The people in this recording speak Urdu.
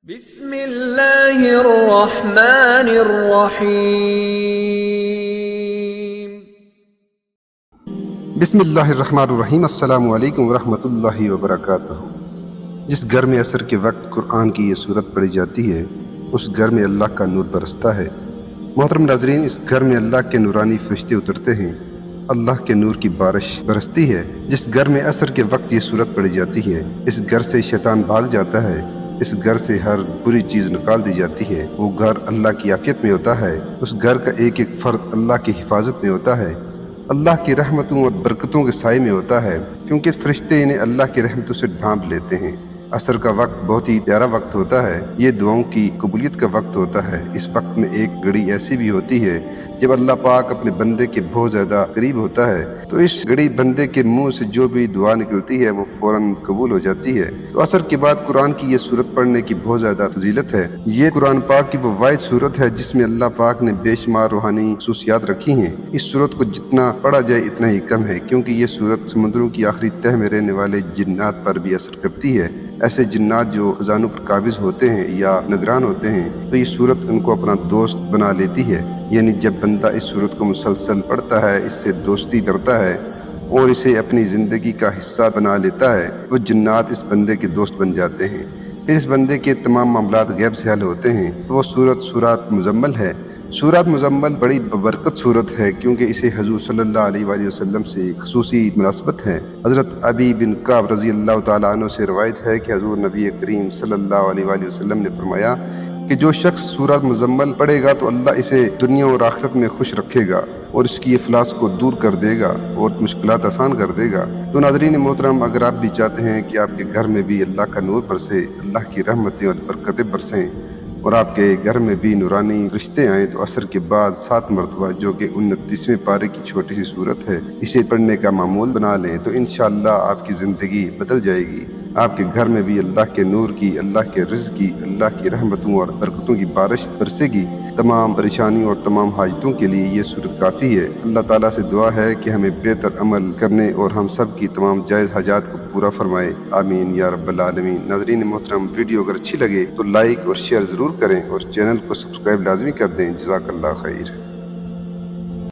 بسم اللہ الرحمن الرحیم۔ بسم اللہ الرحمن الرحیم۔ السلام علیکم ورحمۃ اللہ وبرکاتہ۔ جس گھر میں عصر کے وقت قرآن کی یہ صورت پڑھی جاتی ہے اس گھر میں اللہ کا نور برستا ہے۔ محترم ناظرین، اس گھر میں اللہ کے نورانی فرشتے اترتے ہیں، اللہ کے نور کی بارش برستی ہے۔ جس گھر میں عصر کے وقت یہ صورت پڑھی جاتی ہے اس گھر سے شیطان بھاگ جاتا ہے، اس گھر سے ہر بری چیز نکال دی جاتی ہے۔ وہ گھر اللہ کی عافیت میں ہوتا ہے، اس گھر کا ایک ایک فرد اللہ کی حفاظت میں ہوتا ہے، اللہ کی رحمتوں اور برکتوں کے سائے میں ہوتا ہے، کیونکہ فرشتے انہیں اللہ کی رحمتوں سے ڈھانپ لیتے ہیں۔ عصر کا وقت بہت ہی پیارا وقت ہوتا ہے، یہ دعاؤں کی قبولیت کا وقت ہوتا ہے۔ اس وقت میں ایک گھڑی ایسی بھی ہوتی ہے جب اللہ پاک اپنے بندے کے بہت زیادہ قریب ہوتا ہے، تو اس گھڑی بندے کے منہ سے جو بھی دعا نکلتی ہے وہ فوراً قبول ہو جاتی ہے۔ تو عصر کے بعد قرآن کی یہ صورت پڑھنے کی بہت زیادہ فضیلت ہے۔ یہ قرآن پاک کی وہ واحد صورت ہے جس میں اللہ پاک نے بے شمار روحانی خصوصیات رکھی ہیں۔ اس صورت کو جتنا پڑھا جائے اتنا ہی کم ہے، کیونکہ یہ صورت سمندروں کی آخری تہہ میں رہنے والے جنات پر بھی اثر کرتی ہے۔ ایسے جنات جو خزانوں پر قابض ہوتے ہیں یا نگران ہوتے ہیں، تو یہ صورت ان کو اپنا دوست بنا لیتی ہے۔ یعنی جب بندہ اس صورت کو مسلسل پڑھتا ہے، اس سے دوستی کرتا ہے اور اسے اپنی زندگی کا حصہ بنا لیتا ہے، وہ جنات اس بندے کے دوست بن جاتے ہیں۔ پھر اس بندے کے تمام معاملات غیب سے حل ہوتے ہیں۔ وہ سورۃ مزمل ہے۔ سورۃ مزمل بڑی ببرکت صورت ہے، کیونکہ اسے حضور صلی اللہ علیہ وآلہ وسلم سے ایک خصوصی مناسبت ہے۔ حضرت ابی بن کعب رضی اللہ تعالیٰ عنہ سے روایت ہے کہ حضور نبی کریم صلی اللہ علیہ وآلہ وسلم نے فرمایا کہ جو شخص سورۃ مزمل پڑھے گا تو اللہ اسے دنیا اور آخرت میں خوش رکھے گا اور اس کی افلاس کو دور کر دے گا اور مشکلات آسان کر دے گا۔ تو ناظرین محترم، اگر آپ بھی چاہتے ہیں کہ آپ کے گھر میں بھی اللہ کا نور برسے، اللہ کی رحمتیں اور برکتیں برسیں اور آپ کے گھر میں بھی نورانی رشتے آئیں، تو عصر کے بعد 7 مرتبہ، جو کہ 29ویں پارے کی چھوٹی سی صورت ہے، اسے پڑھنے کا معمول بنا لیں تو انشاءاللہ آپ کی زندگی بدل جائے گی۔ آپ کے گھر میں بھی اللہ کے نور کی، اللہ کے رزق کی، اللہ کی رحمتوں اور برکتوں کی بارش برسے گی۔ تمام پریشانیوں اور تمام حاجتوں کے لیے یہ صورت کافی ہے۔ اللہ تعالیٰ سے دعا ہے کہ ہمیں بہتر عمل کرنے اور ہم سب کی تمام جائز حاجات کو پورا فرمائے، آمین یا رب العالمین۔ ناظرین محترم، ویڈیو اگر اچھی لگے تو لائک اور شیئر ضرور کریں اور چینل کو سبسکرائب لازمی کر دیں۔ جزاک اللہ خیر۔